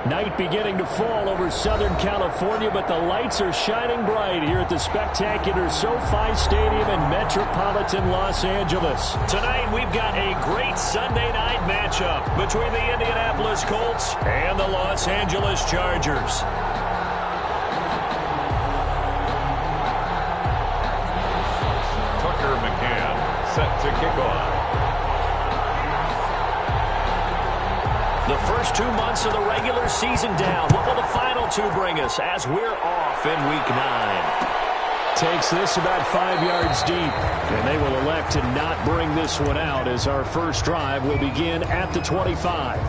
Night beginning to fall over Southern California, but the lights are shining bright here at the spectacular SoFi Stadium in metropolitan Los Angeles. Tonight, we've got a great Sunday night matchup between the Indianapolis Colts and the Los Angeles Chargers. Tucker McCann set to kick off. The first 2 months of the regular season down. What will the final two bring us as we're off in Week 9? Takes this about 5 yards deep, and they will elect to not bring this one out as our first drive will begin at the 25.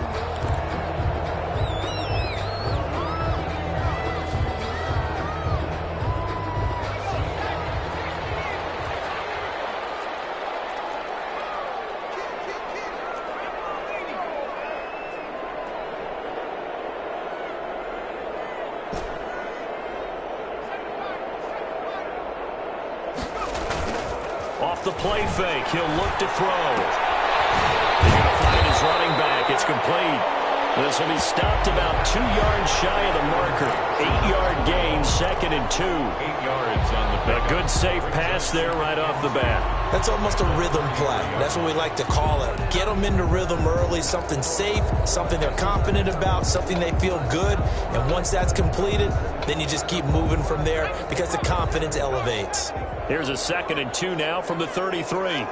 Off the play fake, he'll look to throw. He's going to find his running back. It's complete. This will be stopped about 2 yards shy of the marker. 8-yard gain, 2nd and 2. 8 yards on the pick. A good safe pass there right off the bat. That's almost a rhythm play. That's what we like to call it. Get them into rhythm early, something safe, something they're confident about, something they feel good. And once that's completed, then you just keep moving from there because the confidence elevates. Here's a 2nd and 2 now from the 33. And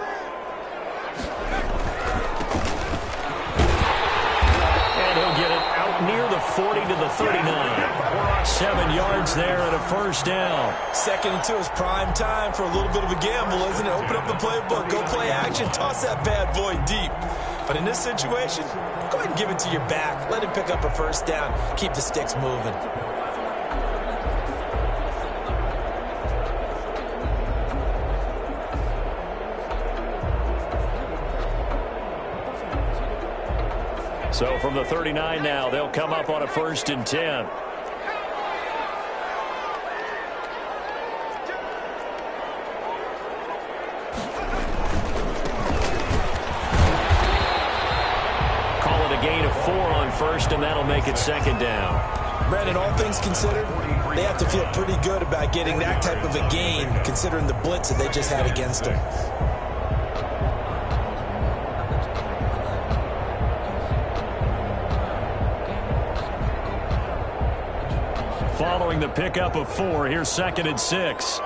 he'll get it out near the 40 to the 39. 7 yards there and a first down. 2nd and 2 is prime time for a little bit of a gamble, isn't it? Open up the playbook, go play action, toss that bad boy deep. But in this situation, go ahead and give it to your back. Let him pick up a first down. Keep the sticks moving. So from the 39 now, they'll come up on a 1st and 10. Call it a gain of 4 on 1st, and that'll make it 2nd down. Brandon, all things considered, they have to feel pretty good about getting that type of a gain, considering the blitz that they just had against them. Following the pickup of 4, here's 2nd and 6.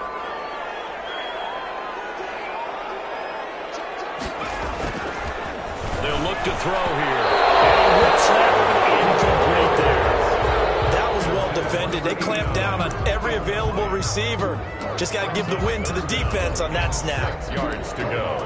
They'll look to throw here. And he whips that one incomplete there. That was well defended. They clamped down on every available receiver. Just got to give the win to the defense on that snap. 6 yards to go.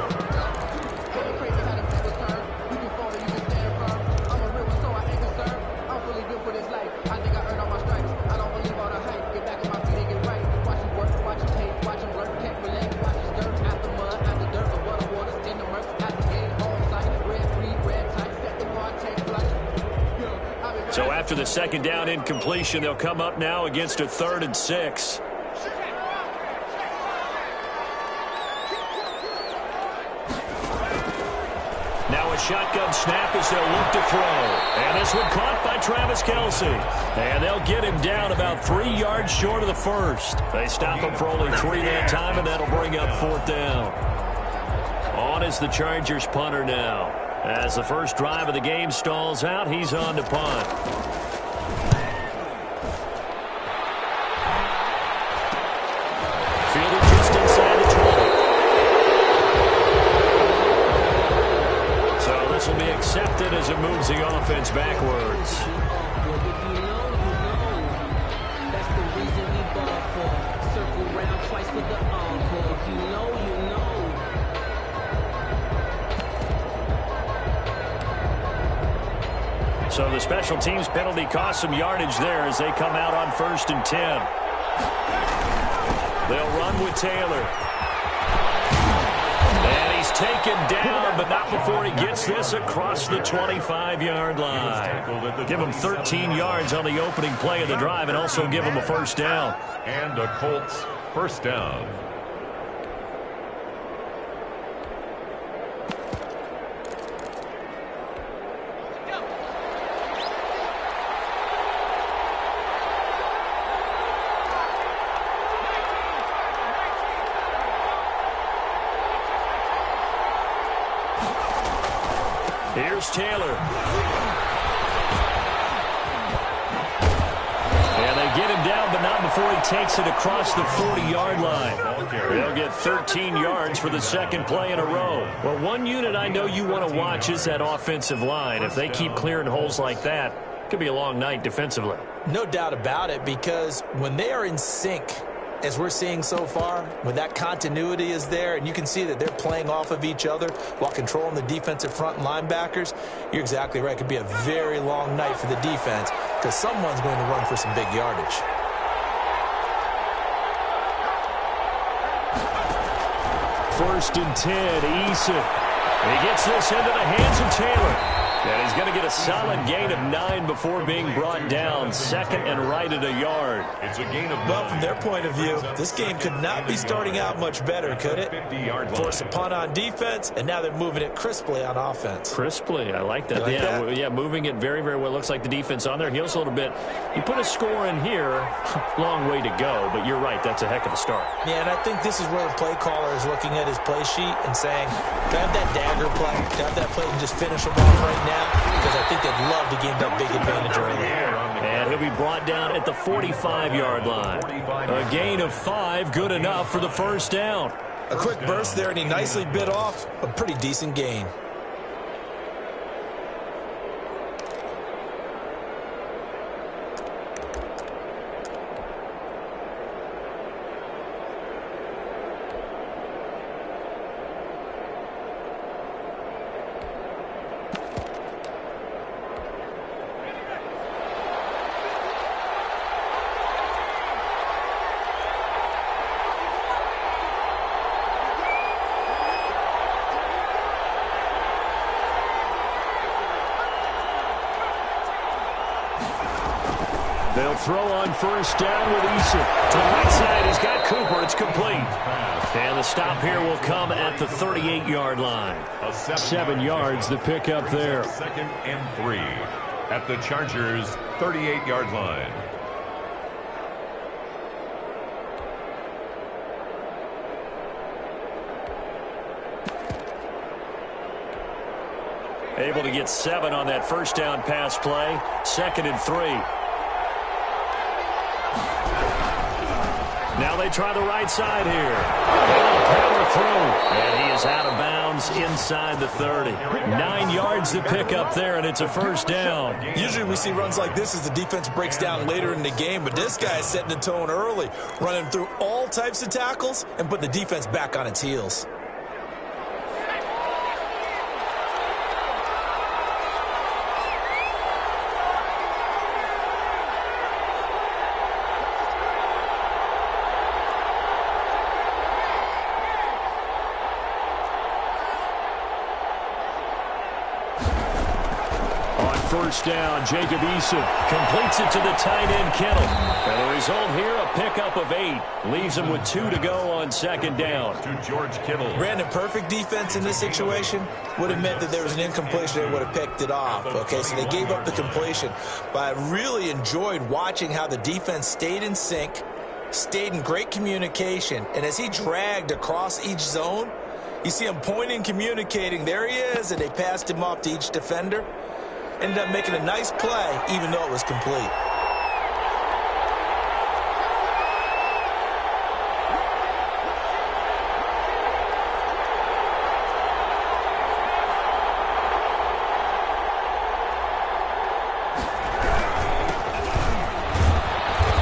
So after the 2nd down incompletion, they'll come up now against a 3rd and 6. Now a shotgun snap as they'll look to throw. And this one caught by Travis Kelce. And they'll get him down about 3 yards short of the 1st. They stop him for only 3 that time, and that'll bring up 4th down. On is the Chargers punter now. As the first drive of the game stalls out, he's on to punt. Fielded just inside the 20. So this will be accepted as it moves the offense backwards. That's the reason we ball for. Circle round twice for the encore. You know. So the special teams penalty cost some yardage there as they come out on 1st and 10. They'll run with Taylor. And he's taken down, but not before he gets this across the 25-yard line. Give him 13 yards on the opening play of the drive and also give him a first down. And a Colts first down. Here's Taylor. And they get him down, but not before he takes it across the 40-yard line. They'll get 13 yards for the second play in a row. Well, one unit I know you want to watch is that offensive line. If they keep clearing holes like that, it could be a long night defensively. No doubt about it, because when they are in sync, as we're seeing so far, when that continuity is there and you can see that they're playing off of each other while controlling the defensive front and linebackers, you're exactly right. It could be a very long night for the defense because someone's going to run for some big yardage. First and 10, Eason. He gets this into the hands of Taylor. And he's going to get a solid gain of 9 before being brought down. Second and right at a yard. It's a gain of 9. Well, from their point of view, this game could not be starting out much better, could it? Force a punt on defense, and now they're moving it crisply on offense. Crisply, I like that. Like that? Yeah, moving it very, very well. Looks like the defense on their heels a little bit. You put a score in here, long way to go, but you're right, that's a heck of a start. Yeah, and I think this is where the play caller is looking at his play sheet and saying, do I have that dagger play? Do I have that play and just finish them off right now? Because I think they'd love to gain that big advantage early. And he'll be brought down at the 45-yard line. A gain of 5, good enough for the first down. A quick burst there, and he nicely bit off a pretty decent gain. They'll throw on first down with Eason. To the right side, he's got Cooper. It's complete. And the stop here will come at the 38-yard line. 7 yards the pick up there. Second and 3 at the Chargers' 38-yard line. Able to get 7 on that first down pass play. Second and 3. Now they try the right side here. Power through. And he is out of bounds inside the 30. 9 yards to pick up there, and it's a first down. Usually we see runs like this as the defense breaks down later in the game, but this guy is setting the tone early, running through all types of tackles and putting the defense back on its heels. First down, Jacob Eason completes it to the tight end, Kittle. And the result here, a pickup of 8. Leaves him with 2 to go on second down. To George Kittle. Brandon, perfect defense in this situation would have meant that there was an incompletion. They would have picked it off. Okay, so they gave up the completion. But I really enjoyed watching how the defense stayed in sync, stayed in great communication. And as he dragged across each zone, you see him pointing, communicating. There he is, and they passed him off to each defender. Ended up making a nice play, even though it was complete.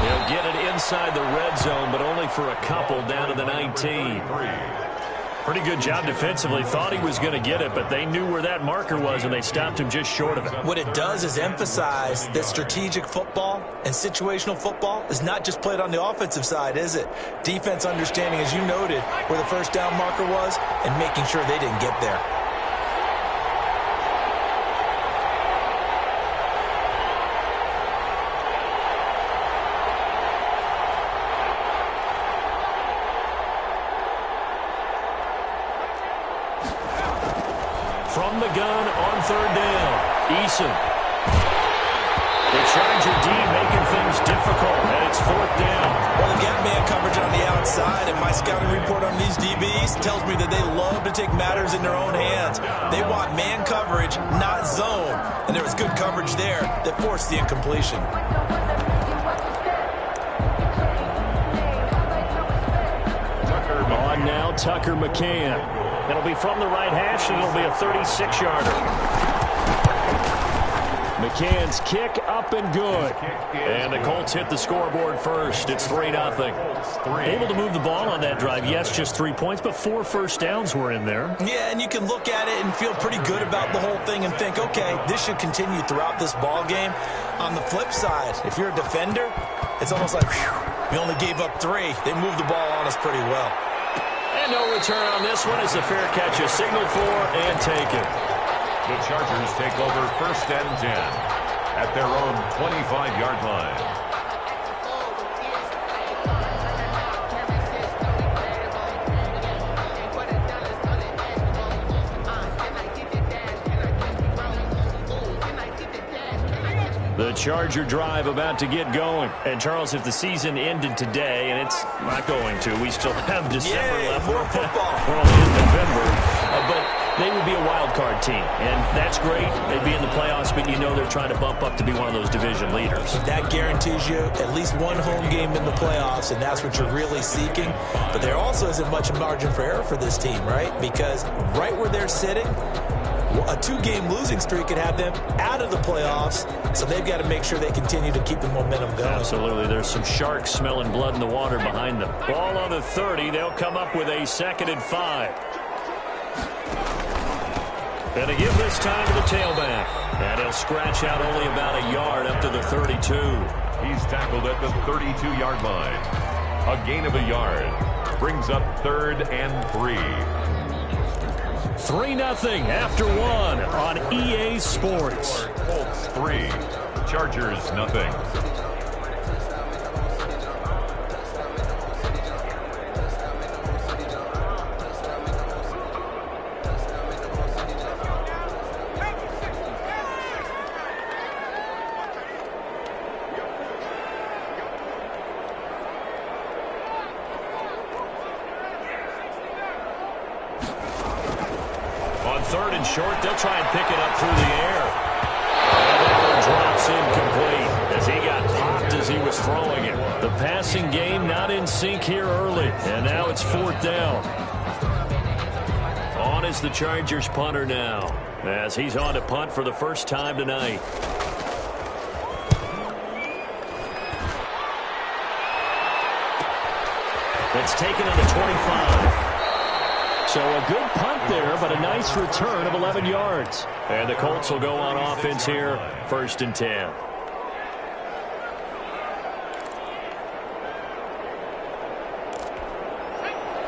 He'll get it inside the red zone, but only for a couple down to the 19. Pretty good job defensively. Thought he was going to get it, but they knew where that marker was, and they stopped him just short of it. What it does is emphasize that strategic football and situational football is not just played on the offensive side, is it? Defense understanding, as you noted, where the first down marker was and making sure they didn't get there. From the gun on third down, Eason. The Charger D making things difficult, and it's fourth down. Well, get man coverage on the outside, and my scouting report on these DBs tells me that they love to take matters in their own hands. They want man coverage, not zone, and there was good coverage there that forced the incompletion. On now, Tucker McCann. It'll be from the right hash, and it'll be a 36-yarder. McCann's kick up and good. And the Colts hit the scoreboard first. It's 3-0. Able to move the ball on that drive. Yes, just 3 points, but 4 first downs were in there. Yeah, and you can look at it and feel pretty good about the whole thing and think, okay, this should continue throughout this ball game. On the flip side, if you're a defender, it's almost like, whew, we only gave up 3. They moved the ball on us pretty well. And no return on this one as a fair catch is signaled for and taken. The Chargers take over 1st and 10 at their own 25-yard line. The Charger drive about to get going. And, Charles, if the season ended today, and it's not going to, we still have December left. More football. We're only in November. But they would be a wild card team, and that's great. They'd be in the playoffs, but you know they're trying to bump up to be one of those division leaders. That guarantees you at least one home game in the playoffs, and that's what you're really seeking. But there also isn't much margin for error for this team, right? Because right where they're sitting, a 2-game losing streak could have them out of the playoffs, so they've got to make sure they continue to keep the momentum going. Absolutely. There's some sharks smelling blood in the water behind them. Ball on the 30. They'll come up with a 2nd and 5. And they give this time to the tailback. And he'll scratch out only about a yard up to the 32. He's tackled at the 32-yard line. A gain of a yard brings up 3rd and 3. 3-0 after 1 on EA Sports. Colts 3, Chargers nothing. On 3rd and short, they'll try and pick it up through the air. And that one drops incomplete as he got popped as he was throwing it. The passing game not in sync here early, and now it's 4th down. On is the Chargers punter now, as he's on to punt for the first time tonight. It's taken on the 25. So a good punt there, but a nice return of 11 yards. And the Colts will go on offense here, 1st and 10.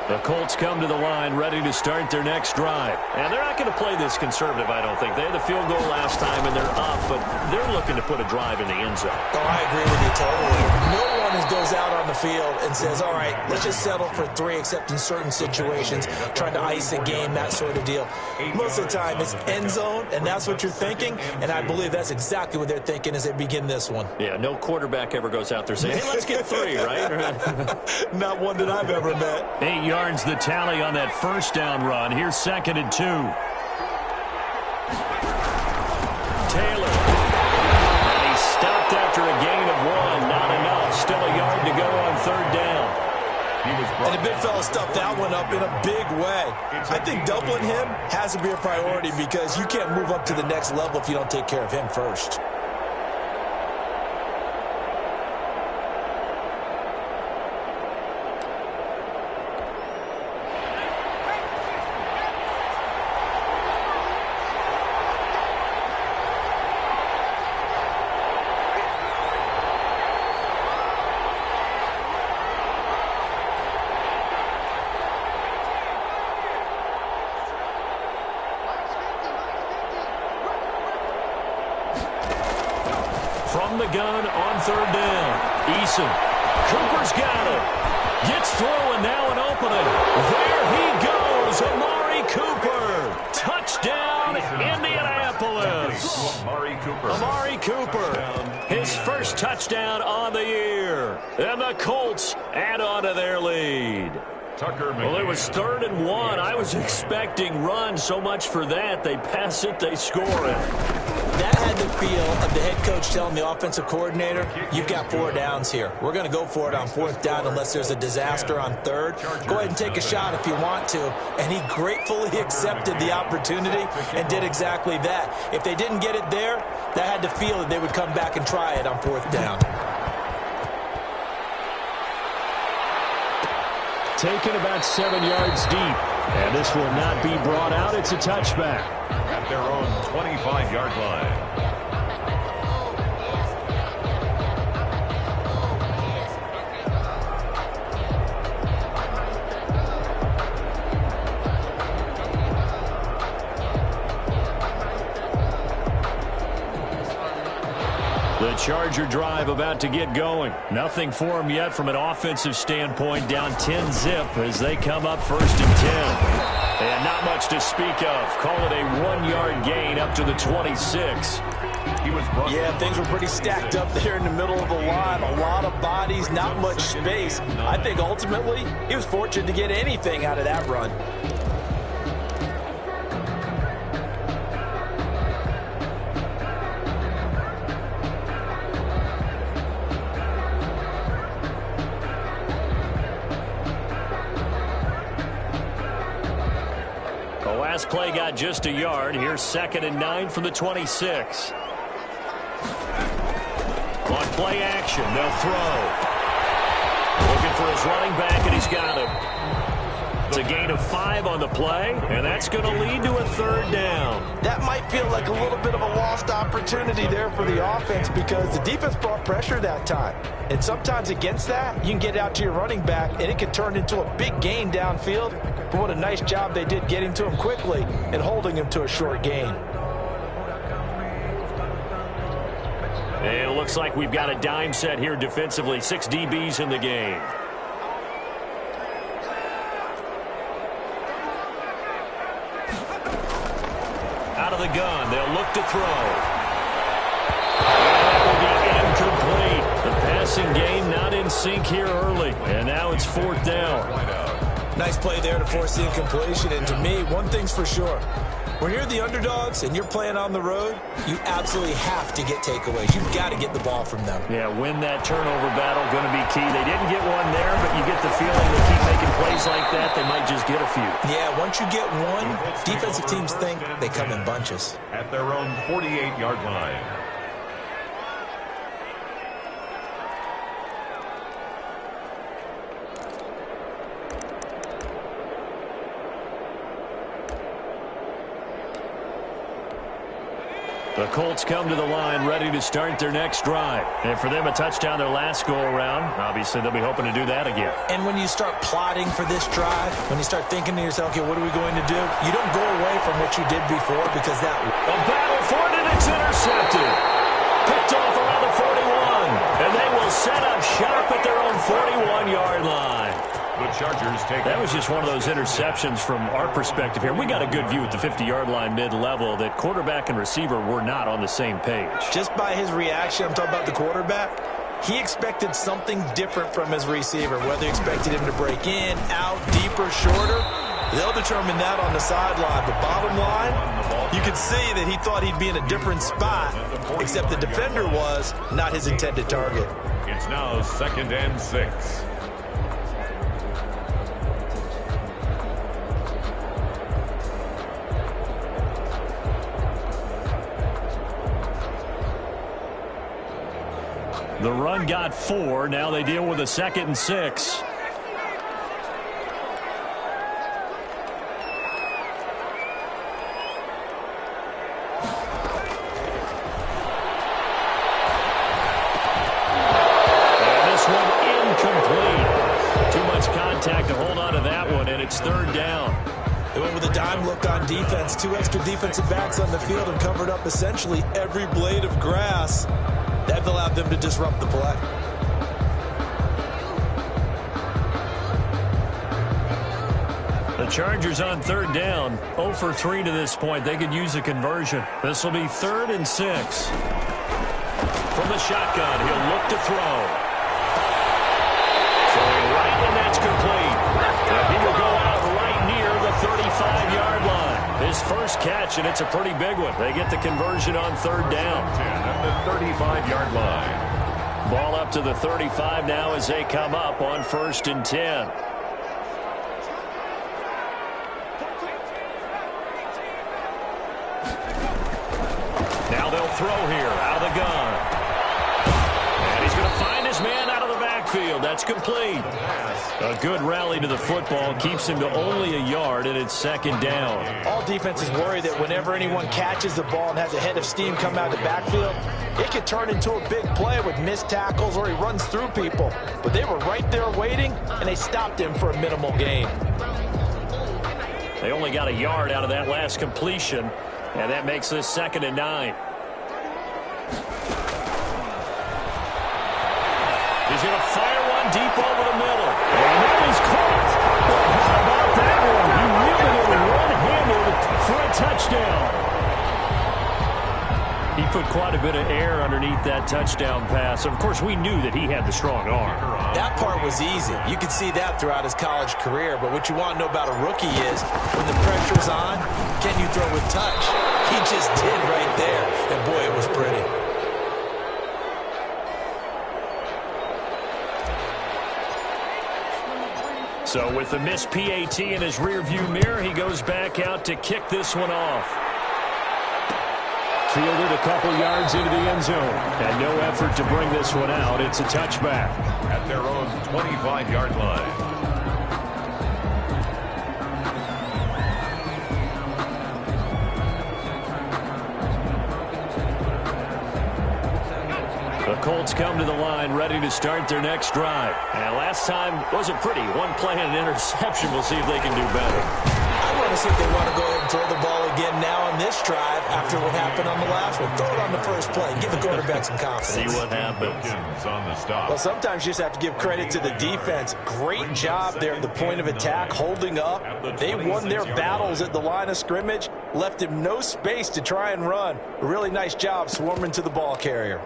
The Colts come to the line ready to start their next drive. And they're not going to play this conservative, I don't think. They had the field goal last time, and they're up, but they're looking to put a drive in the end zone. Oh, I agree with you totally. No one goes out on the field and says, all right, let's just settle for 3, except in certain situations, trying to ice a game, that sort of deal. Most of the time, it's end zone, and that's what you're thinking, and I believe that's exactly what they're thinking as they begin this one. Yeah, no quarterback ever goes out there saying, hey, let's get 3, right? Not one that I've ever met. 8 yards the tally on that first down run. Here's 2nd and 2. Taylor. And he's stopped after a gain of 1. Not enough. Still a yard to go on 3rd down. And the big fella stuffed that one up in a big way. I think doubling him has to be a priority because you can't move up to the next level if you don't take care of him first. From the gun on 3rd down. Eason. Cooper's got it. Gets through and now an opening. There he goes. Amari Cooper. Touchdown, Indianapolis. Amari Cooper. Amari Cooper. His first touchdown on the year. And the Colts add on to their lead. Well, it was 3rd and 1. I was expecting run. So much for that. They pass it, they score it. That had the feel of the head coach telling the offensive coordinator, you've got 4 downs here. We're going to go for it on 4th down unless there's a disaster on 3rd. Go ahead and take a shot if you want to. And he gratefully accepted the opportunity and did exactly that. If they didn't get it there, that had the feel that they would come back and try it on 4th down. Taken about 7 yards deep. And this will not be brought out. It's a touchback. At their own 25-yard line. The Charger drive about to get going. Nothing for them yet from an offensive standpoint. Down 10-zip as they come up 1st and 10. And not much to speak of. Call it a 1-yard gain up to the 26. Yeah, things were pretty stacked up there in the middle of the line. A lot of bodies, not much space. I think ultimately he was fortunate to get anything out of that run. Last play got just a yard. Here's 2nd and 9 from the 26. On play action, they'll throw. Looking for his running back, and he's got him. It's a gain of 5 on the play, and that's going to lead to a 3rd down. That might feel like a little bit of a lost opportunity there for the offense because the defense brought pressure that time. And sometimes against that, you can get out to your running back, and it can turn into a big gain downfield. But what a nice job they did getting to him quickly and holding him to a short gain. And it looks like we've got a dime set here defensively. 6 DBs in the game. Out of the gun, they'll look to throw. And that will be incomplete. The passing game not in sync here early. And now it's 4th down. Nice play there to force the incompletion. And to me, one thing's for sure. When you're the underdogs and you're playing on the road, you absolutely have to get takeaways. You've got to get the ball from them. Yeah, win that turnover battle, going to be key. They didn't get one there, but you get the feeling they keep making plays like that, they might just get a few. Yeah, once you get one, defensive teams think they come in bunches. At their own 48-yard line. The Colts come to the line ready to start their next drive. And for them, a touchdown their last go-around. Obviously, they'll be hoping to do that again. And when you start plotting for this drive, when you start thinking to yourself, okay, what are we going to do? You don't go away from what you did before because that... A battle for it, and it's intercepted. Picked off around the 41. And they will set up shop at their own 41-yard line. The Chargers take that was just one of those interceptions from our perspective here. We got a good view at the 50-yard line mid-level that quarterback and receiver were not on the same page. Just by his reaction, I'm talking about the quarterback, he expected something different from his receiver, whether he expected him to break in, out, deeper, shorter. They'll determine that on the sideline. But bottom line, you could see that he thought he'd be in a different spot, except the defender was not his intended target. It's now 2nd and 6. The run got 4. Now they deal with a 2nd and 6. And this one incomplete. Too much contact to hold on to that one, and it's 3rd down. They went with a dime look on defense. 2 extra defensive backs on the field and covered up essentially every blade of grass. That allowed them to disrupt the play. The Chargers on 3rd down. 0 for 3 to this point. They could use a conversion. This will be 3rd and 6. From the shotgun, he'll look to throw. Throwing right, and that's complete. And he will go out right near the 35-yard line. His first catch, and it's a pretty big one. They get the conversion on third down. 10 at the 35-yard line. Ball up to the 35 now as they come up on 1st and 10. Now they'll throw here out of the gun. And he's going to find his man out of the backfield. That's complete. A good rally to the football keeps him to only a yard, and it's 2nd down. All defenses worry that whenever anyone catches the ball and has a head of steam come out of the backfield, it could turn into a big play with missed tackles or he runs through people. But they were right there waiting, and they stopped him for a minimal gain. They only got a yard out of that last completion, and that makes this 2nd and 9. He's going to fire one deep over the middle. And that is caught. How about that one? He wielded it one-handed for a touchdown. He put quite a bit of air underneath that touchdown pass. Of course, we knew that he had the strong arm. That part was easy. You could see that throughout his college career. But what you want to know about a rookie is when the pressure's on, can you throw with touch? He just did right there. And boy, it was pretty. So with the missed PAT in his rearview mirror, he goes back out to kick this one off. Fielded a couple yards into the end zone. And no effort to bring this one out. It's a touchback. At their own 25-yard line. The Colts come to the line ready to start their next drive. And last time wasn't pretty. One play and an interception. We'll see if they can do better. I want to see if they want to go ahead and throw the ball again now on this drive after what happened on the last one. Throw it on the first play. Give the quarterback some confidence. See what happens. On the stop. Well, sometimes you just have to give credit to the defense. Great job there at the point of attack, holding up. They won their battles at the line of scrimmage, left him no space to try and run. A really nice job swarming to the ball carrier.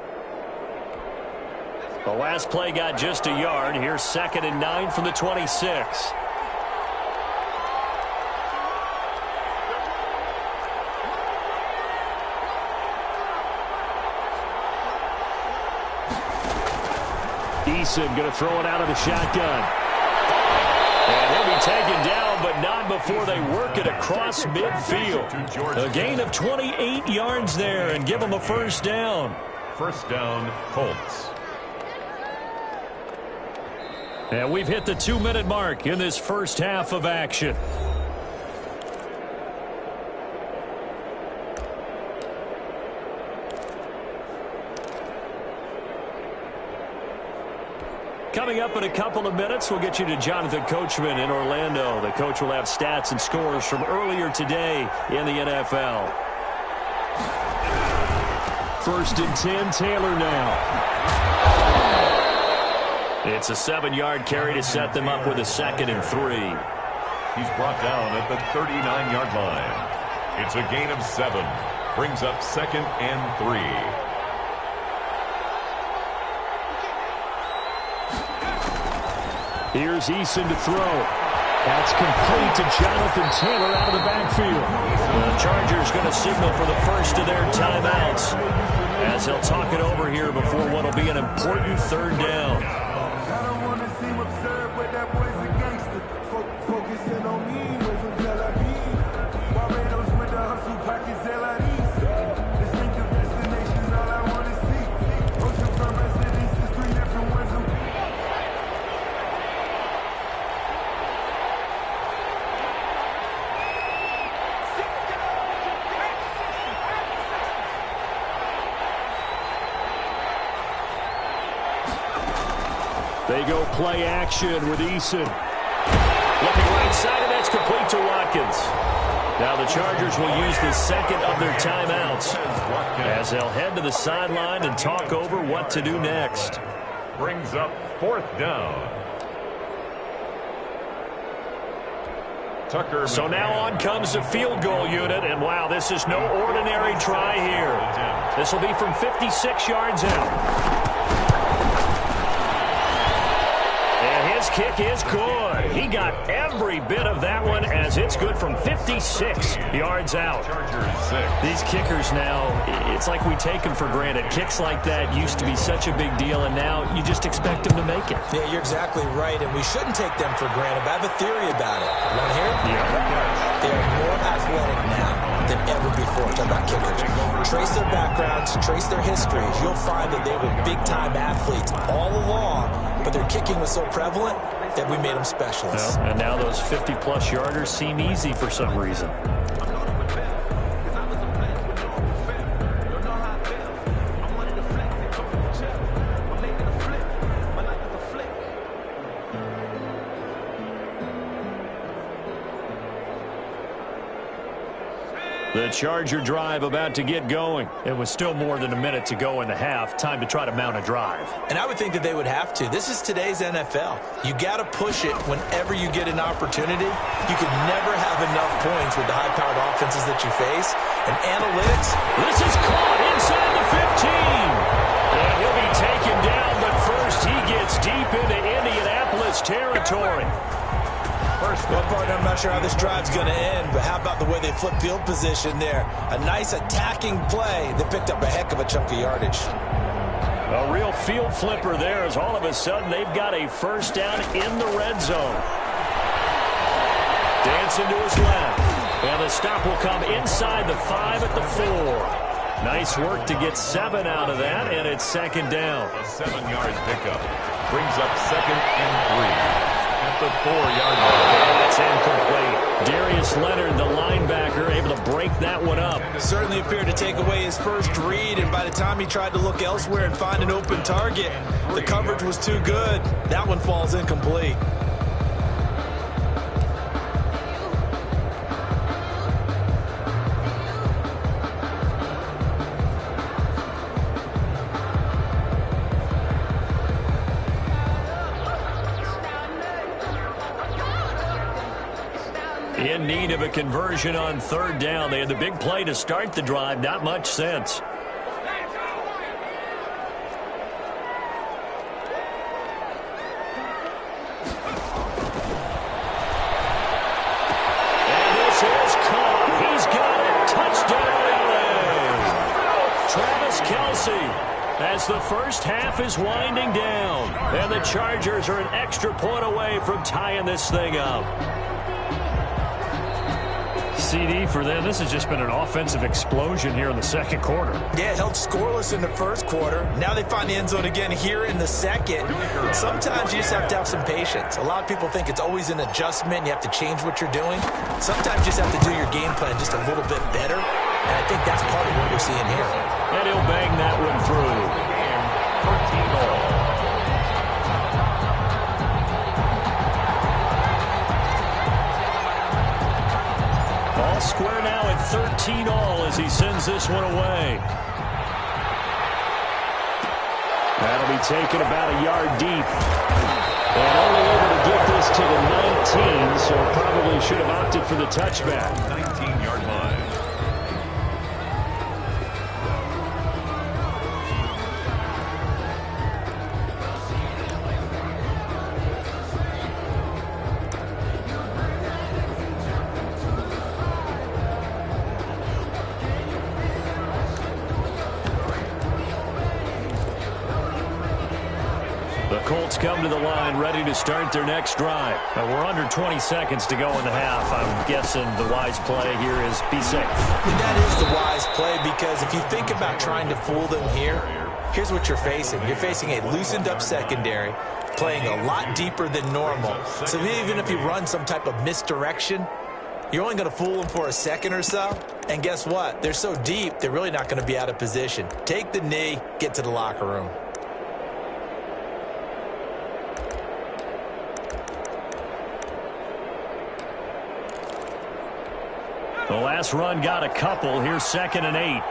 The last play got just a yard. Here's 2nd and 9 from the 26. Eason going to throw it out of the shotgun. And he'll be taken down, but not before they work it across midfield. A gain of 28 yards there and give them a first down. First down, Colts. And we've hit the 2-minute mark in this first half of action. Coming up in a couple of minutes, we'll get you to Jonathan Coachman in Orlando. The coach will have stats and scores from earlier today in the NFL. 1st and 10, Taylor now. It's a 7-yard carry to set them up with a 2nd and 3. He's brought down at the 39-yard line. It's a gain of 7. Brings up 2nd and 3. Here's Eason to throw. That's complete to Jonathan Taylor out of the backfield. The Chargers going to signal for the first of their timeouts as they'll talk it over here before what will be an important 3rd down. They go play action with Eason. Looking right side, and that's complete to Watkins. Now the Chargers will use the 2nd of their timeouts as they'll head to the sideline and talk over what to do next. Brings up 4th down. Tucker. So now on comes the field goal unit, and wow, this is no ordinary try here. This will be from 56 yards out. And his kick is good. He got every bit of that one as it's good from 56 yards out. These kickers now, it's like we take them for granted. Kicks like that used to be such a big deal, and now you just expect them to make it. Yeah, you're exactly right, and we shouldn't take them for granted, but I have a theory about it. You want to hear it? Yeah. They're more athletic now than ever before. Talk about kickers. Trace their backgrounds, trace their histories. You'll find that they were big-time athletes all along, but their kicking was so prevalent that we made them specialists. Well, and now those 50-plus yarders seem easy for some reason. The Charger drive about to get going. It was still more than a minute to go in the half. Time to try to mount a drive. And I would think that they would have to. This is today's NFL. You got to push it whenever you get an opportunity. You can never have enough points with the high-powered offenses that you face. And analytics. This is caught inside the 15. And he'll be taken down, but first he gets deep into Indianapolis territory. Well, partner, I'm not sure how this drive's going to end, but how about the way they flip field position there? A nice attacking play that picked up a heck of a chunk of yardage. A real field flipper there as all of a sudden they've got a first down in the red zone. Dancing to his left. And the stop will come inside the 5 at the 4. Nice work to get 7 out of that, and it's second down. A 7-yard pickup brings up 2nd and 3. At the 4-yard line. That's incomplete. Darius Leonard, the linebacker, able to break that one up. Certainly appeared to take away his first read, and by the time he tried to look elsewhere and find an open target, the coverage was too good. That one falls incomplete. In need of a conversion on 3rd down. They had the big play to start the drive. Not much sense. And this is caught. He's got it. Touchdown, LA. Travis Kelce, as the first half is winding down. And the Chargers are an extra point away from tying this thing up. CD for them. This has just been an offensive explosion here in the second quarter. Yeah, held scoreless in the first quarter. Now they find the end zone again here in the second. Sometimes you just have to have some patience. A lot of people think it's always an adjustment. You have to change what you're doing. Sometimes you just have to do your game plan just a little bit better. And I think that's part of what we're seeing here. And he'll bang that one through. 13 all. Square now at 13 all as he sends this one away. That'll be taken about a yard deep. And only able to get this to the 19, so probably should have opted for the touchback. 19-yard line. Colts come to the line ready to start their next drive. Now we're under 20 seconds to go in the half. I'm guessing the wise play here is be safe. And that is the wise play, because if you think about trying to fool them here, here's what you're facing. You're facing a loosened up secondary, playing a lot deeper than normal. So even if you run some type of misdirection, you're only going to fool them for a second or so. And guess what? They're so deep, they're really not going to be out of position. Take the knee, get to the locker room. The last run got a couple. Here's 2nd and 8.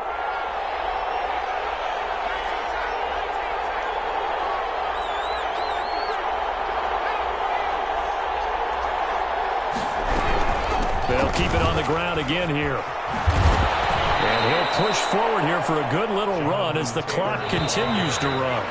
They'll keep it on the ground again here. And he'll push forward here for a good little run as the clock continues to run.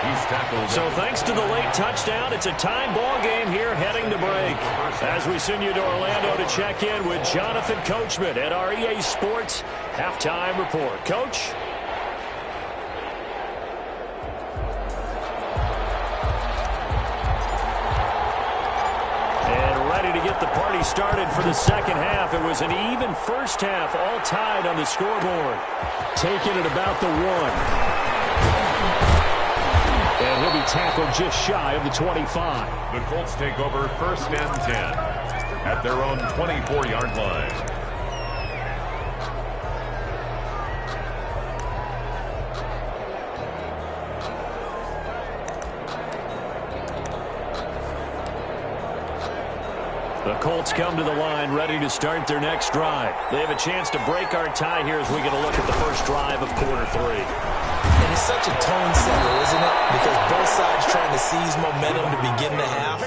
He's tackled. So thanks to the late touchdown, it's a tie ball game here heading to break. As we send you to Orlando to check in with Jonathan Coachman at our EA Sports Halftime Report. Coach? To get the party started for the second half. It was an even first half, all tied on the scoreboard. Taking it about the 1. And he'll be tackled just shy of the 25. The Colts take over 1st and 10 at their own 24-yard line. The Colts come to the line ready to start their next drive. They have a chance to break our tie here as we get a look at the first drive of quarter 3. And it's such a tone setter, isn't it? Because both sides trying to seize momentum to begin the half.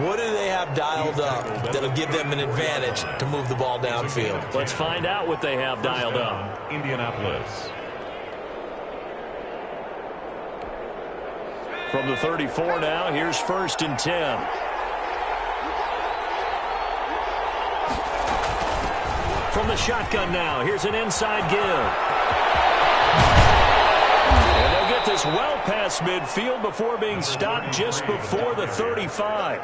What do they have dialed up that'll give them an advantage to move the ball downfield? Let's find out what they have dialed up. Indianapolis. From the 34 now, here's 1st and 10. From the shotgun now, here's an inside give. And they'll get this well past midfield before being stopped just before the 35.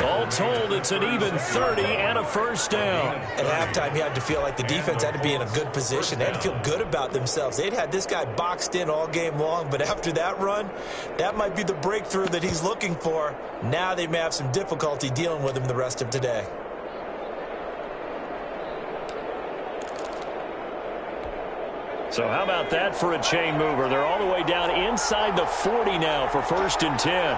All told, it's an even 30 and a first down. At halftime, you had to feel like the defense had to be in a good position. They had to feel good about themselves. They'd had this guy boxed in all game long, but after that run, that might be the breakthrough that he's looking for. Now they may have some difficulty dealing with him the rest of today. So how about that for a chain mover? They're all the way down inside the 40 now for 1st and 10.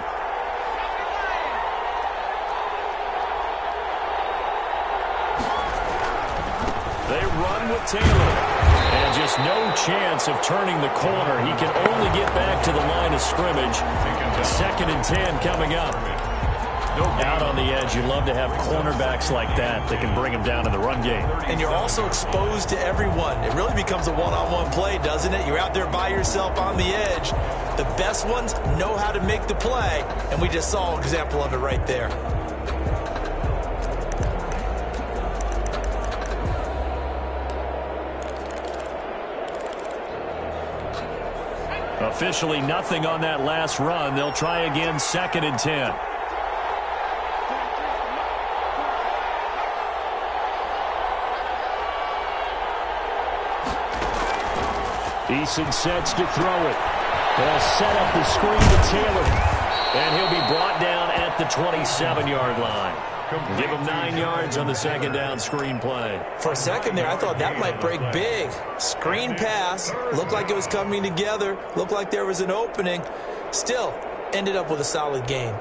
They run with Taylor. And just no chance of turning the corner. He can only get back to the line of scrimmage. 2nd and 10 coming up. Out on the edge, you love to have cornerbacks like that can bring them down in the run game. And you're also exposed to everyone. It really becomes a one-on-one play, doesn't it? You're out there by yourself on the edge. The best ones know how to make the play, and we just saw an example of it right there. Officially nothing on that last run. They'll try again, 2nd and 10. Eason sets to throw it. They'll set up the screen to Taylor. And he'll be brought down at the 27-yard line. Give him 9 yards on the 2nd down screen play. For a second there, I thought that might break big. Screen pass. Looked like it was coming together. Looked like there was an opening. Still, ended up with a solid gain.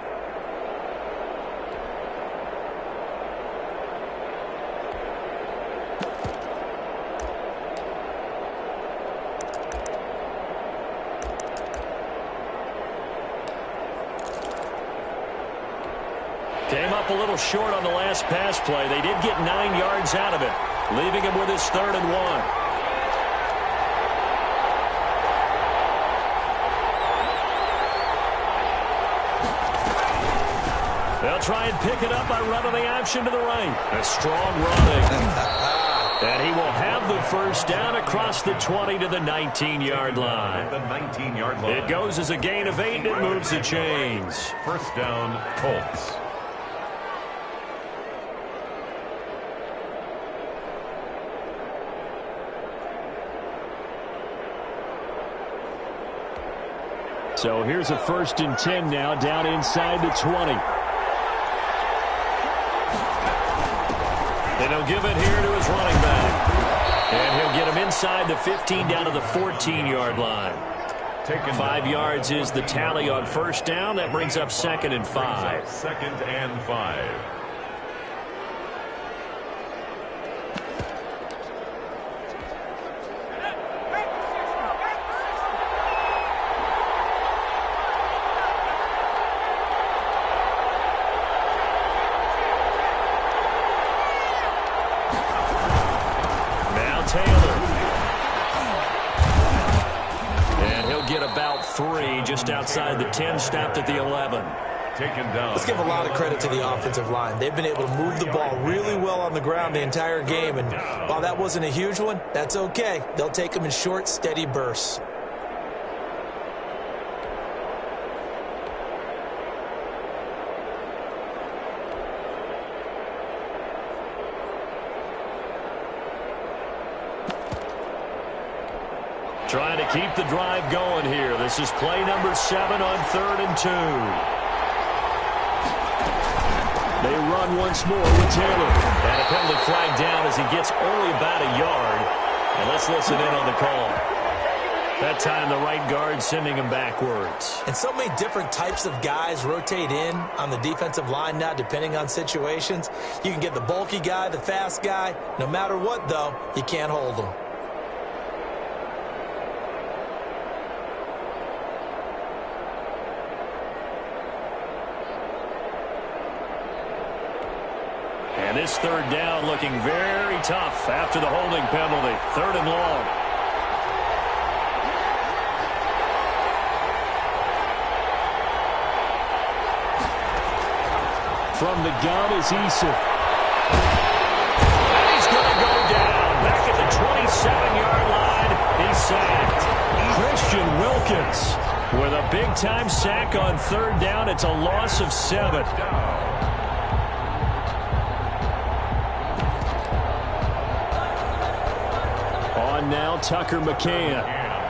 Came up a little short on the last pass play. They did get 9 yards out of it, leaving him with his 3rd and 1. They'll try and pick it up by running the option to the right. A strong running. And he will have the first down across the 20 to the 19-yard line. The 19-yard line. It goes as a gain of 8, and it moves the chains. First down, Colts. So here's a 1st and 10 now, down inside the 20. And he'll give it here to his running back. And he'll get him inside the 15 down to the 14-yard line. 5 yards is the tally on first down. That brings up 2nd and 5. 2nd and 5. Taylor 3, just outside the 10, stopped at the 11. Taken down. Let's give a lot of credit to the offensive line. They've been able to move the ball really well on the ground the entire game, and while that wasn't a huge one, that's okay. They'll take them in short, steady bursts. Trying to keep the drive going here. This is play number 7 on 3rd and 2. They run once more with Taylor. And a penalty flag down as he gets only about a yard. And let's listen in on the call. That time the right guard sending him backwards. And so many different types of guys rotate in on the defensive line now, depending on situations. You can get the bulky guy, the fast guy. No matter what, though, you can't hold them. And this 3rd down looking very tough after the holding penalty. 3rd and long. From the gun is Eason. And he's going to go down. Back at the 27-yard line. He's sacked. Christian Wilkins with a big-time sack on 3rd down. It's a loss of 7. Now Tucker McCann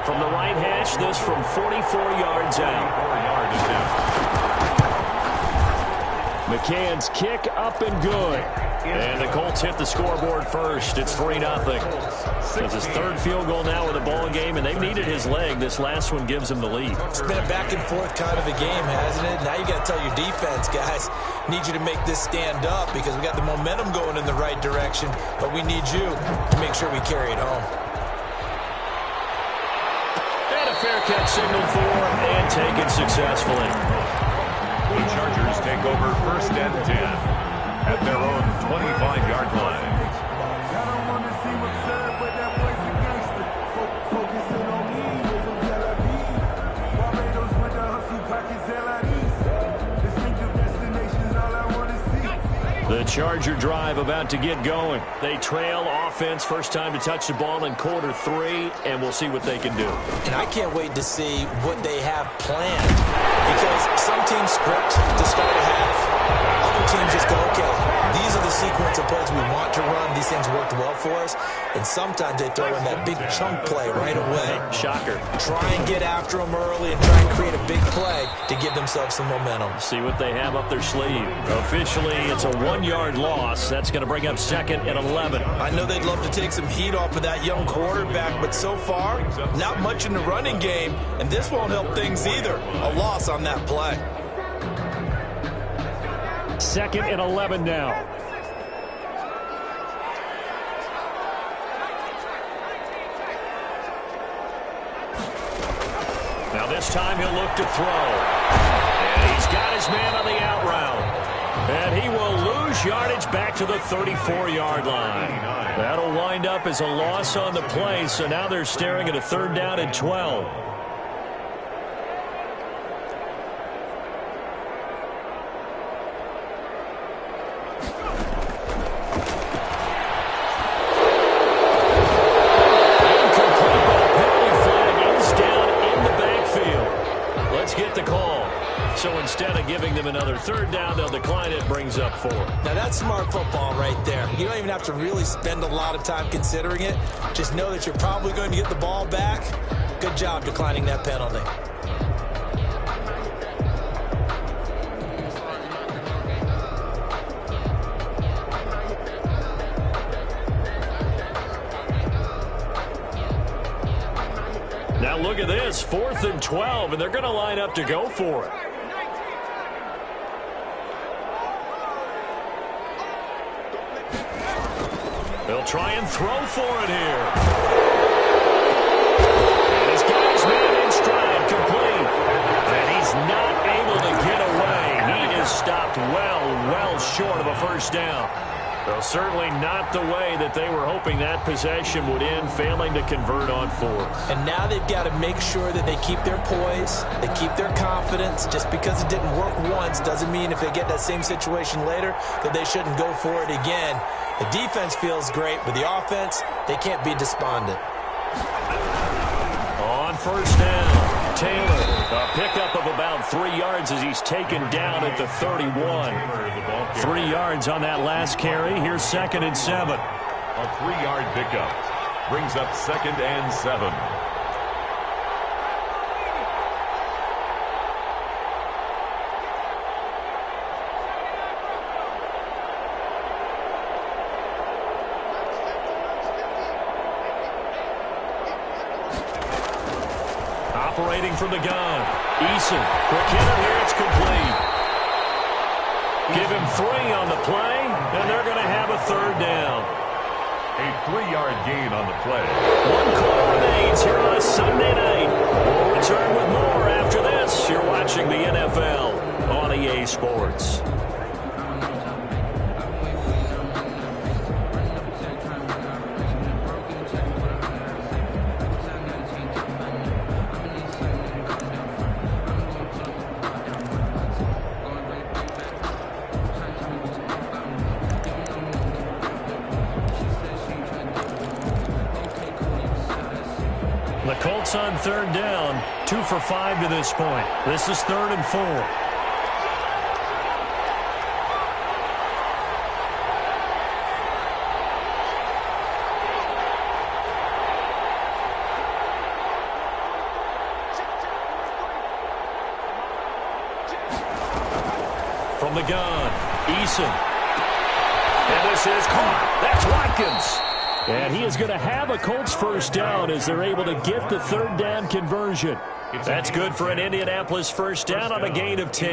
from the right hash, this from 44 yards out. McCann's kick up and good. And the Colts hit the scoreboard first. It's 3-0. It's his 3rd field goal now with a ball game, and they've needed his leg. This last one gives him the lead. It's been a back-and-forth kind of a game, hasn't it? Now you got to tell your defense, guys, need you to make this stand up because we got the momentum going in the right direction, but we need you to make sure we carry it home. Fair catch signaled for and taken successfully. The Chargers take over 1st and 10 at their own 25-yard line. The Charger drive about to get going. They trail offense, first time to touch the ball in quarter 3, and we'll see what they can do. And I can't wait to see what they have planned, because some teams script to start a half. Other teams just go, okay, these are the sequence of plays we want to run. These things worked well for us. And sometimes they throw in that big chunk play right away. Shocker. Try and get after them early and try and create a big play to give themselves some momentum. See what they have up their sleeve. Officially, it's a 1-yard loss. That's going to bring up 2nd and 11. I know they'd love to take some heat off of that young quarterback, but so far, not much in the running game, and this won't help things either. A loss on that play. 2nd and 11 now. Now this time he'll look to throw. And he's got his man on the out route. And he will lose yardage back to the 34-yard line. That'll wind up as a loss on the play, so now they're staring at a 3rd down and 12. So instead of giving them another 3rd down, they'll decline it, brings up 4. Now that's smart football right there. You don't even have to really spend a lot of time considering it. Just know that you're probably going to get the ball back. Good job declining that penalty. Now look at this, 4th and 12, and they're going to line up to go for it. They'll try and throw for it here. And he's got his man in stride, complete. And he's not able to get away. He is stopped well short of a 1st down. Well, certainly not the way that they were hoping that possession would end, failing to convert on fourth. And now they've got to make sure that they keep their poise, they keep their confidence. Just because it didn't work once doesn't mean if they get that same situation later that they shouldn't go for it again. The defense feels great, but the offense, they can't be despondent. On first down, Taylor, a pickup of about 3 yards as he's taken down at the 31. 3 yards on that last carry. Here's 2nd and 7. A 3-yard pickup brings up 2nd and 7. Operating from the gun. Eason. Quick hitter here. It's complete. Give him 3 on the play, and they're going to have a 3rd down. A 3-yard gain on the play. 1 quarter remains here on a Sunday night. We'll return with more after this. You're watching the NFL on EA Sports. The Colts on 3rd down, 2 for 5 to this point. This is 3rd and 4. From the gun, Eason. And this is caught. That's Watkins. And he is going to have a Colts 1st down as they're able to get the 3rd down conversion. That's good for an Indianapolis 1st down on a gain of 10.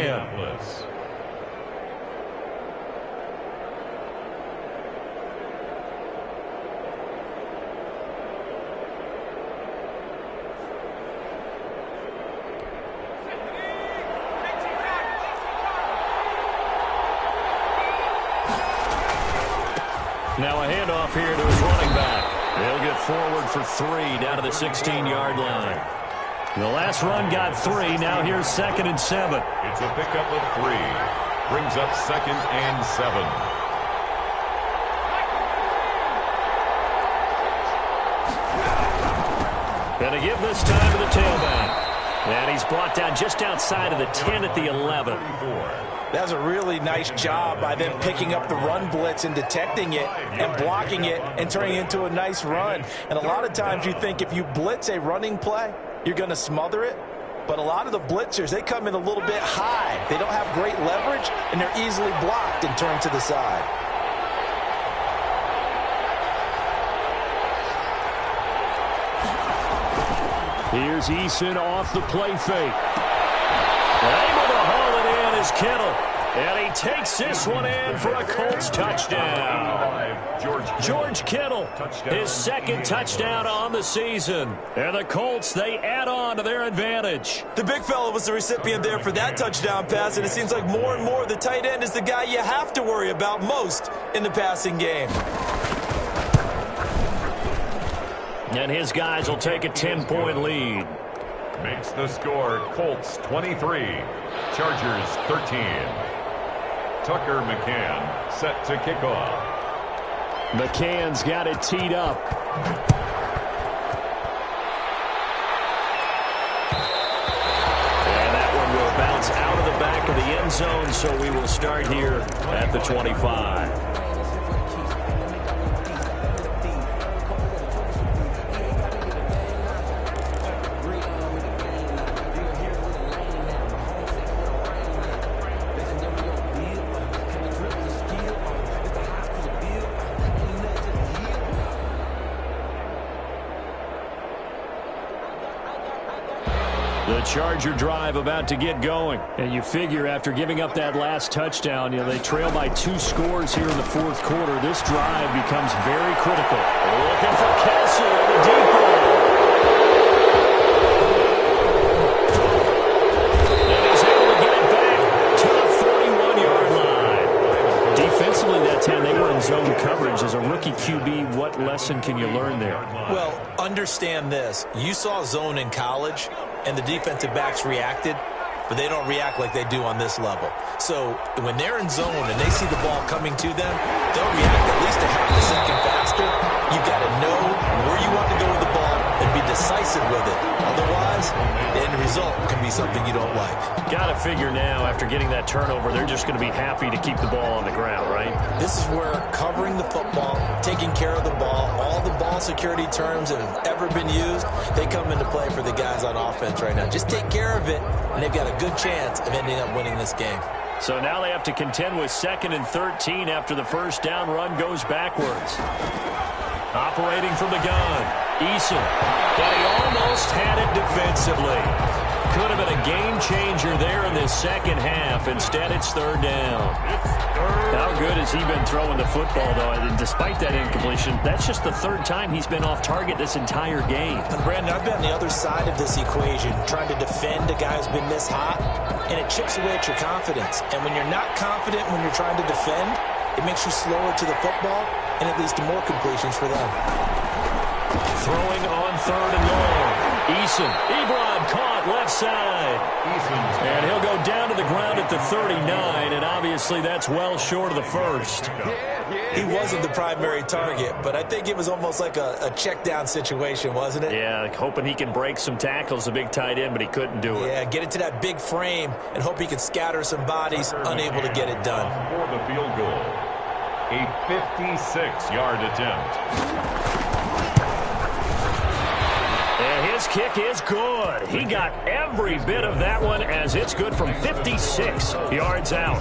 Now a handoff here to his running back. They'll get forward for 3 down to the 16-yard line. The last run got 3. Now here's 2nd and 7. It's a pickup of 3. Brings up 2nd and 7. And a give this time to the tailback. And he's brought down just outside of the 10 at the 11. That was a really nice job by them picking up the run blitz and detecting it and blocking it and turning it into a nice run. And a lot of times you think if you blitz a running play, you're going to smother it. But a lot of the blitzers, they come in a little bit high. They don't have great leverage, and they're easily blocked and turned to the side. Here's Eason off the play fake. Able to haul it in is Kittle. And he takes this one in for a Colts touchdown. George Kittle, his 2nd touchdown on the season. And the Colts, they add on to their advantage. The big fella was the recipient there for that touchdown pass, and it seems like more and more the tight end is the guy you have to worry about most in the passing game. And his guys will take a 10-point lead. Makes the score Colts 23, Chargers 13. Tucker McCann set to kick off. McCann's got it teed up. And that one will bounce out of the back of the end zone, so we will start here at the 25. The Charger drive about to get going. And you figure after giving up that last touchdown, they trail by 2 scores here in the 4th quarter. This drive becomes very critical. Looking for Kelsey on the deep ball. And he's able to get it back to the 41-yard line. Defensively that time, they were in zone QB, what lesson can you learn there? Well, understand this. You saw zone in college, and the defensive backs reacted, but they don't react like they do on this level. So when they're in zone and they see the ball coming to them, they'll react at least a half a second faster. You've got to know where you want to go with the ball and be decisive with it. Otherwise, the end result can be something you don't like. Got to figure now, after getting that turnover, they're just going to be happy to keep the ball on the ground, right? This is where covering the football, taking care of the ball, all the ball security terms that have ever been used, they come into play for the guys on offense right now. Just take care of it, and they've got a good chance of ending up winning this game. So now they have to contend with 2nd and 13 after the first down run goes backwards. Operating from the gun, Eason, but he almost had it defensively. Could have been a game changer there in this second half. Instead, it's 3rd down. How good has he been throwing the football, though? And despite that incompletion, that's just the 3rd time he's been off target this entire game. And Brandon, I've been on the other side of this equation, trying to defend a guy who's been this hot, and it chips away at your confidence. And when you're not confident when you're trying to defend, it makes you slower to the football, and it leads to more completions for them. Throwing on 3rd and long. Eason, Ebron caught left side. And he'll go down to the ground at the 39, and obviously that's well short of the first. He wasn't the primary target, but I think it was almost like a check down situation, wasn't it? Yeah, like hoping he can break some tackles, a big tight end, but he couldn't do it. Yeah, get it to that big frame and hope he can scatter some bodies, unable to get it done. For the field goal, a 56-yard attempt. And his kick is good. He got every bit of that one as it's good from 56 yards out.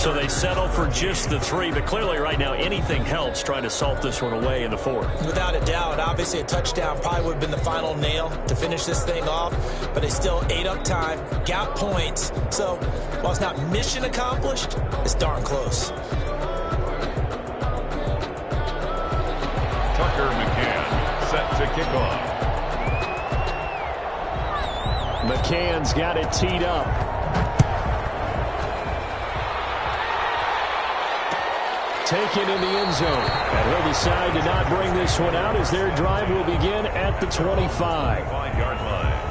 So they settle for just the 3, but clearly right now anything helps trying to salt this one away in the 4th. Without a doubt, obviously a touchdown probably would have been the final nail to finish this thing off, but they still ate up time, got points. So while it's not mission accomplished, it's darn close. Tucker McCann set to kick off. McCann's got it teed up. Taken in the end zone. And he'll decide to not bring this one out as their drive will begin at the 25. 5-yard line.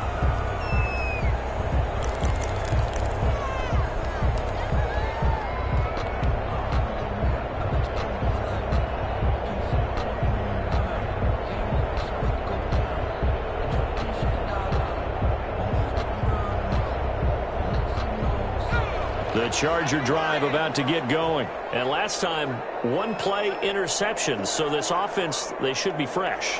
The Charger drive about to get going. And last time, 1-play interception. So this offense, they should be fresh.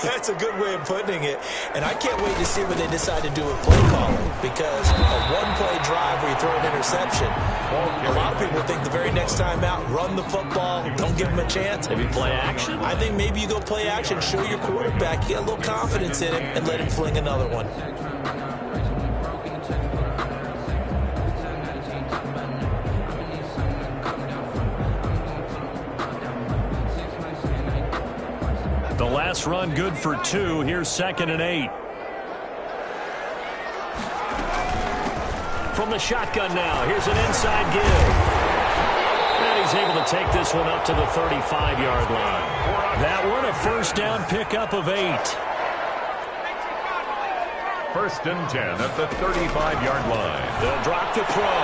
That's a good way of putting it. And I can't wait to see what they decide to do with play calling. Because a 1-play drive where you throw an interception, a lot of people think the very next time out, run the football, don't give them a chance. Maybe play action? I think maybe you go play action, show your quarterback, you get a little confidence in him, and let him fling another one. The last run good for 2. Here's 2nd and 8. From the shotgun now. Here's an inside give. And he's able to take this one up to the 35-yard line. That one a first down pickup of 8. 1st and 10 at the 35-yard line. They'll drop to throw.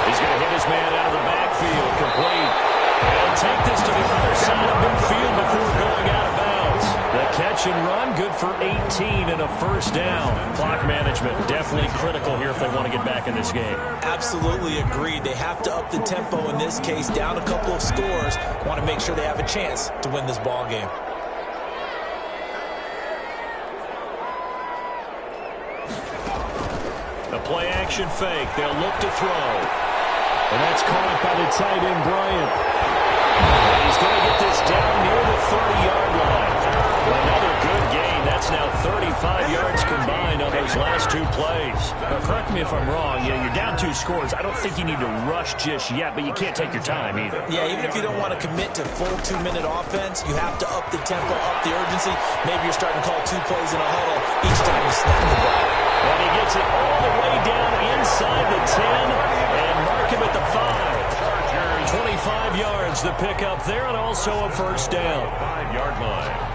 He's going to hit his man out of the backfield. Complete. They'll take this to the other side of midfield before going out of bounds. The catch and run, good for 18 and a first down. Clock management definitely critical here if they want to get back in this game. Absolutely agreed. They have to up the tempo in this case, down a couple of scores. Want to make sure they have a chance to win this ball game. A play action fake. They'll look to throw. And that's caught by the tight end, Bryant. He's going to get this down near the 30-yard line. Another good gain. That's now 35 yards combined on those last 2 plays. Now, correct me if I'm wrong. You're down 2 scores. I don't think you need to rush just yet, but you can't take your time either. Yeah, even if you don't want to commit to full 2-minute offense, you have to up the tempo, up the urgency. Maybe you're starting to call 2 plays in a huddle each time you snap the ball. And he gets it all the way down inside the 10 and mark him at the 5. 25 yards yards to pick up there, and also a first down. 5-yard line.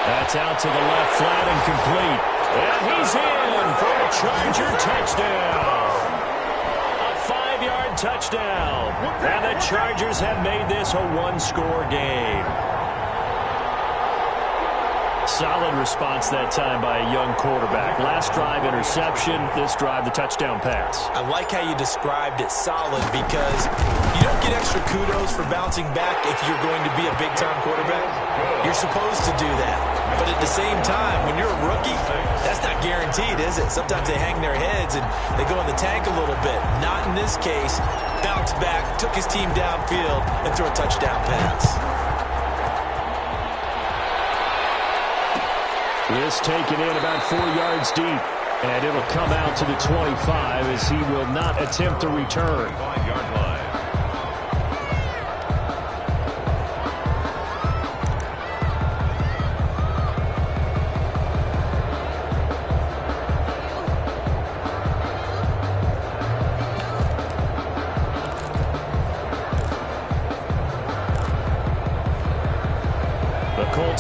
That's out to the left, flat and complete. And he's in for a Charger touchdown. A 5-yard touchdown. And the Chargers have made this a one-score game. Solid response that time by a young quarterback. Last drive, interception. This drive, the touchdown pass. I like how you described it solid because you don't get extra kudos for bouncing back if you're going to be a big-time quarterback. You're supposed to do that. But at the same time, when you're a rookie, that's not guaranteed, is it? Sometimes they hang their heads and they go in the tank a little bit. Not in this case. Bounced back, took his team downfield, and threw a touchdown pass. This taken in about 4 yards deep. And it'll come out to the 25 as he will not attempt to return. 5-yard line.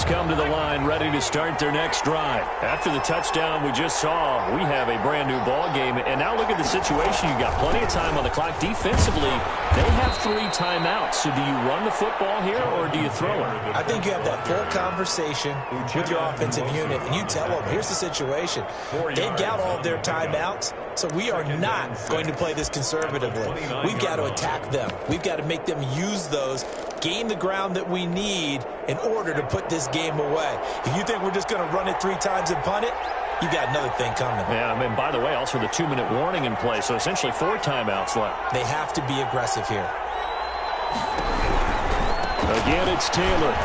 Come to the line, ready to start their next drive. After the touchdown we just saw, we have a brand new ball game. And now look at the situation. You got plenty of time on the clock. Defensively, they have 3 timeouts. So do you run the football here or do you throw it? I think you have that full conversation with your offensive unit, and you tell them, here's the situation. They've got all of their timeouts, so we are not going to play this conservatively. We've got to attack them. We've got to make them use those, gain the ground that we need in order to put this game away. If you think we're just going to run it 3 times and punt it, you got another thing coming. Yeah, I mean, by the way, also the 2-minute warning in play, so essentially 4 timeouts left. They have to be aggressive here. Again, it's Taylor.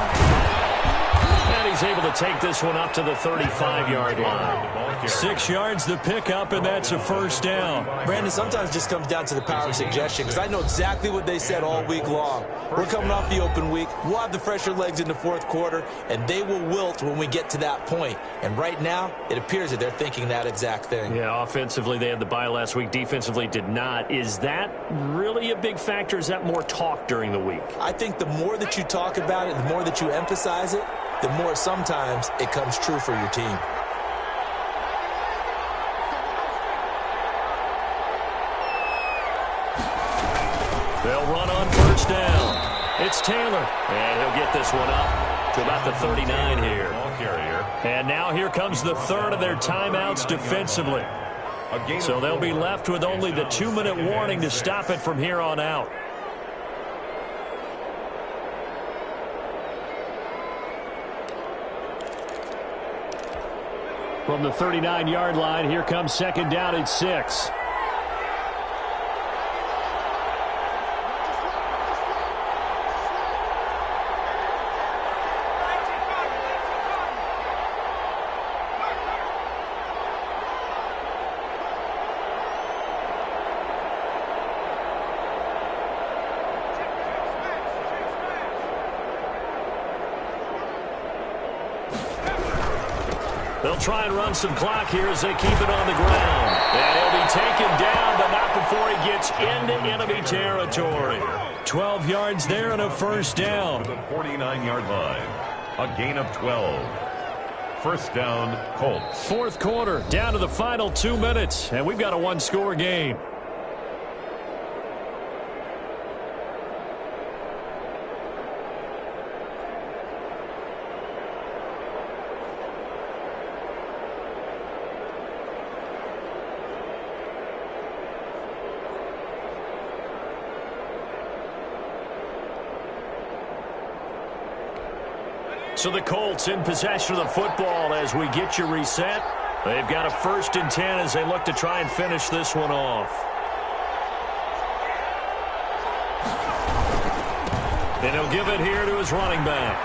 And he's able to take this one up to the 35-yard line. 6 yards to pick up, and that's a first down. Brandon, sometimes it just comes down to the power of suggestion, because I know exactly what they said all week long. We're coming off the open week. We'll have the fresher legs in the fourth quarter, and they will wilt when we get to that point. And right now, it appears that they're thinking that exact thing. Yeah, offensively, they had the bye last week. Defensively, did not. Is that really a big factor? Is that more talk during the week? I think the more that you talk about it, the more that you emphasize it, the more sometimes it comes true for your team. They'll run on first down. It's Taylor, and he'll get this one up to about the 39 here. And now here comes the third of their timeouts defensively. So they'll be left with only the 2-minute warning to stop it from here on out. From the 39-yard line, here comes second down at 6. They'll try and run some clock here as they keep it on the ground. And he'll be taken down, but not before he gets into enemy territory. 12 yards there and a first down. To the 49-yard line. A gain of 12. First down, Colts. Fourth quarter, down to the final 2 minutes, and we've got a one-score game. So the Colts in possession of the football as we get you reset. They've got a 1st and 10 as they look to try and finish this one off. And he'll give it here to his running back.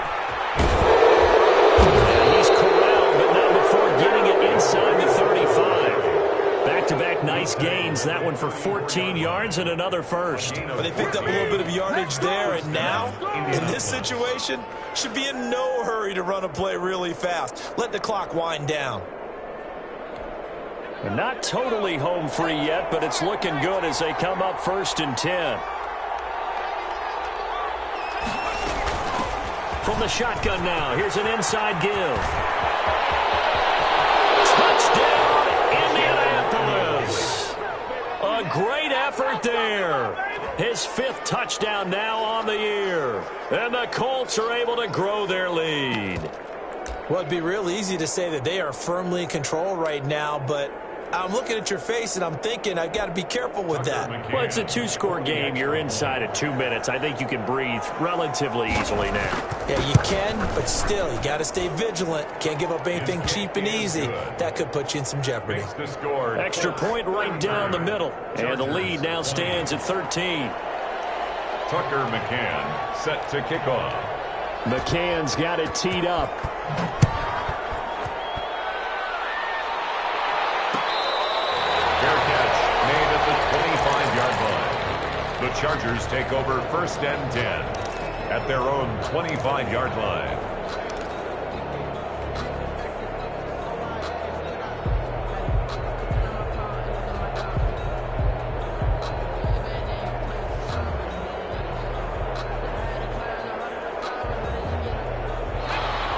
And he's corralled, but not before getting it inside the 35. Back-to-back nice nice gains. That one for 14 yards and another first. But they picked up a little bit of yardage there, and now, in this situation, should be in no hurry to run a play really fast. Let the clock wind down. And not totally home free yet, but it's looking good as they come up 1st and 10. From the shotgun now, here's an inside give. Touchdown, Indianapolis. A great effort there. His 5th touchdown now on the year. And the Colts are able to grow their lead. Well, it'd be real easy to say that they are firmly in control right now, but I'm looking at your face and I'm thinking I've got to be careful with that. Well, it's a 2-score game. You're inside of 2 minutes. I think you can breathe relatively easily now. Yeah, you can, but still, you got to stay vigilant. Can't give up anything cheap and easy. That could put you in some jeopardy. Extra point right down the middle. And the lead now stands at 13. Tucker McCann set to kick off. McCann's got it teed up. The Chargers take over 1st and 10 at their own 25-yard line.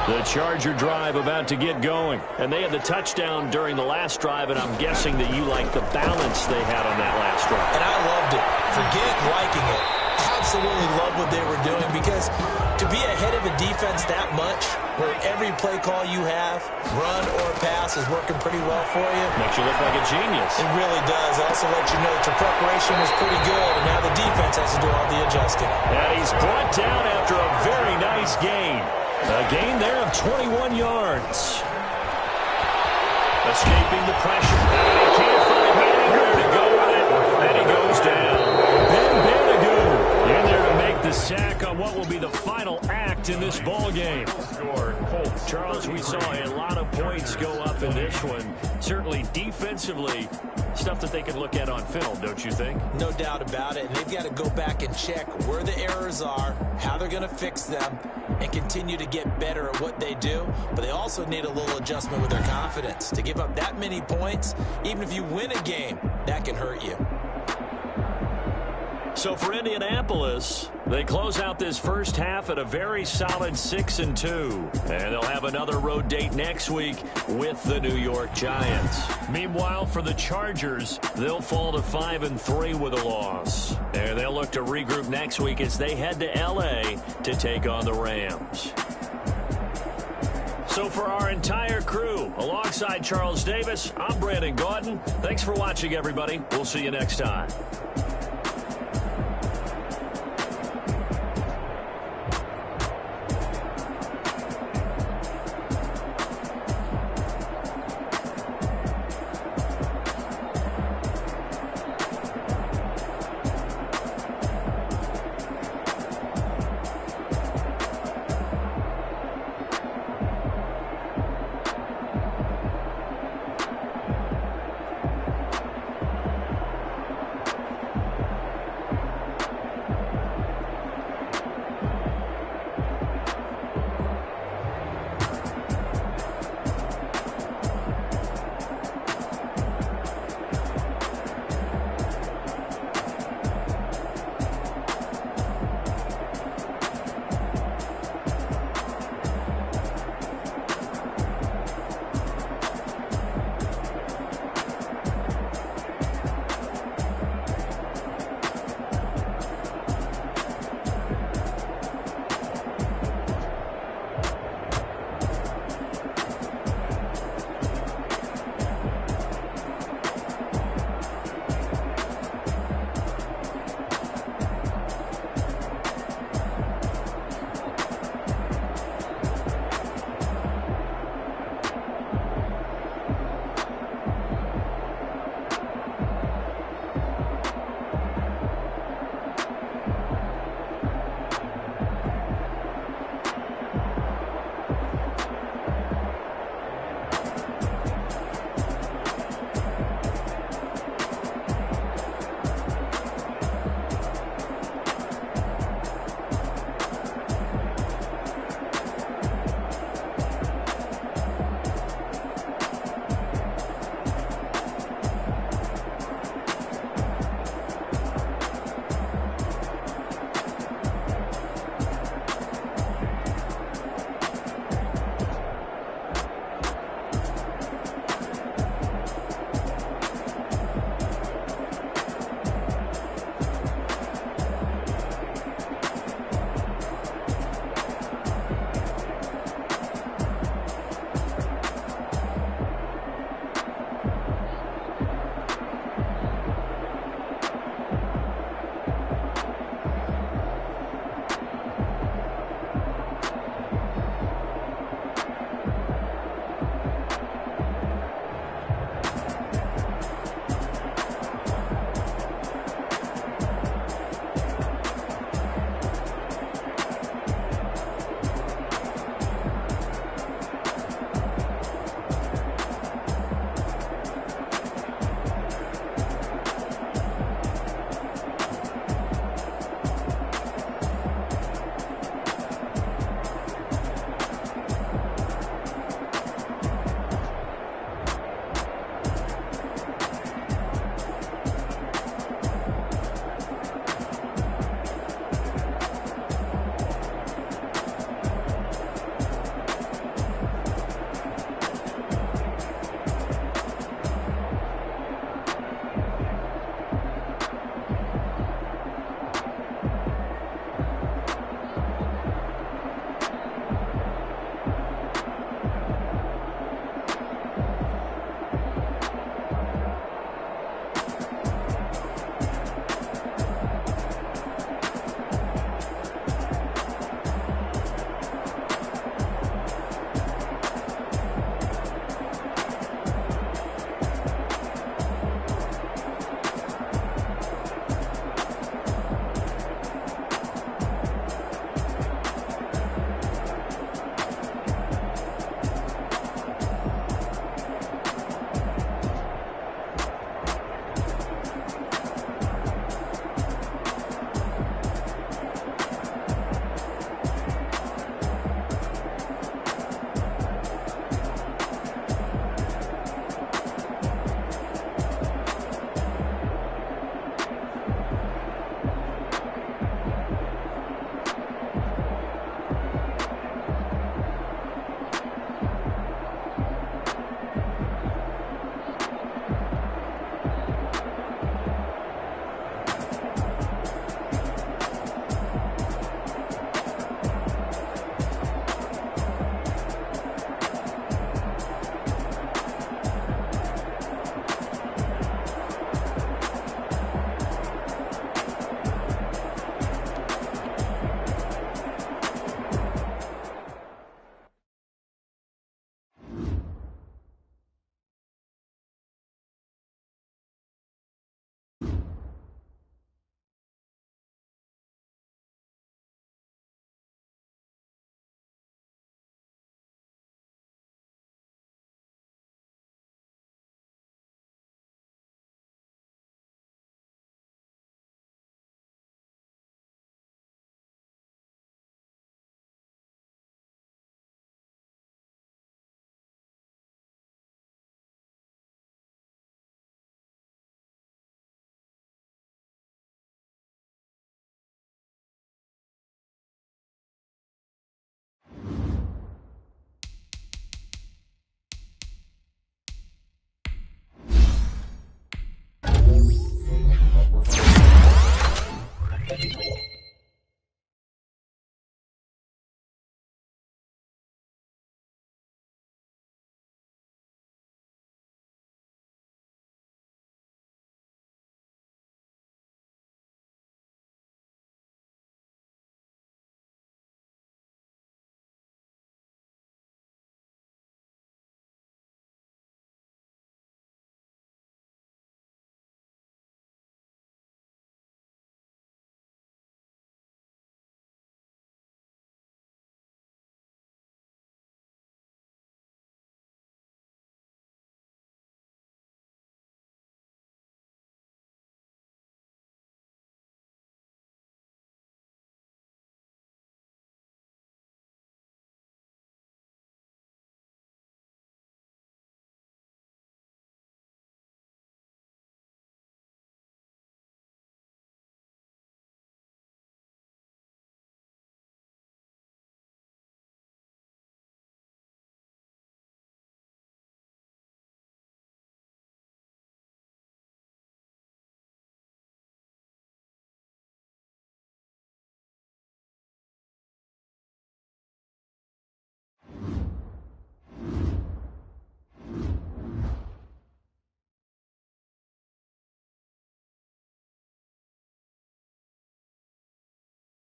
The Charger drive about to get going. And they had the touchdown during the last drive, and I'm guessing that you like the balance they had on that last drive. And I loved it. Forget liking it. Absolutely love what they were doing, because to be ahead of a defense that much, where every play call you have, run or pass, is working pretty well for you. Makes you look like a genius. It really does. It also lets you know that your preparation was pretty good, and now the defense has to do all the adjusting. And he's brought down after a very nice gain. A gain there of 21 yards. Escaping the pressure. And he can't find anywhere to go with it. And he goes down. Ben Banagoo in there to make the sack on what will be the final act in this ball game. Charles, we saw a lot of points go up in this one. Certainly defensively, stuff that they can look at on film, don't you think? No doubt about it. And they've got to go back and check where the errors are, how they're going to fix them, and continue to get better at what they do. But they also need a little adjustment with their confidence. To give up that many points, even if you win a game, that can hurt you. So for Indianapolis, they close out this first half at a very solid 6-2. And they'll have another road date next week with the New York Giants. Meanwhile, for the Chargers, they'll fall to 5-3 with a loss. And they'll look to regroup next week as they head to L.A. to take on the Rams. So for our entire crew, alongside Charles Davis, I'm Brandon Gaudin. Thanks for watching, everybody. We'll see you next time.